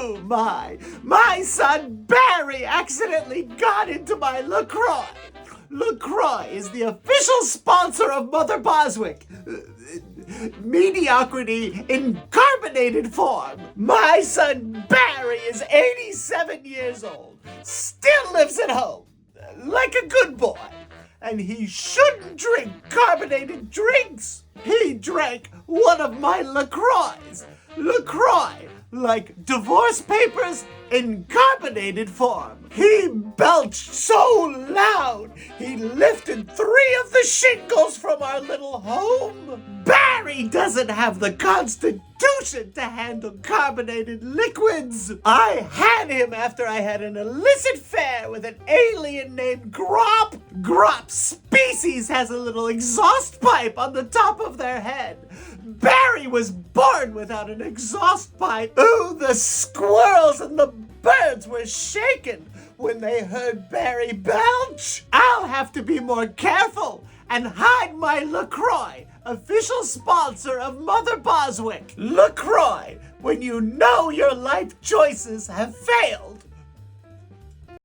Oh my son Barry accidentally got into my LaCroix. LaCroix is the official sponsor of Mother Boswick. Mediocrity in carbonated form. My son Barry is 87 years old, still lives at home, like a good boy, and he shouldn't drink carbonated drinks. He drank one of my LaCroix. LaCroix, like divorce papers in carbonated form. He belched so loud, he lifted 3 of the shingles from our little home. Barry doesn't have the constitution to handle carbonated liquids. I had him after I had an illicit affair with an alien named Grop. Grop species has a little exhaust pipe on the top of their head. Barry was born without an exhaust pipe. Ooh, the squirrels and the birds were shaken when they heard Barry belch. I'll have to be more careful and hide my LaCroix, official sponsor of Mother Boswick. LaCroix, when you know your life choices have failed.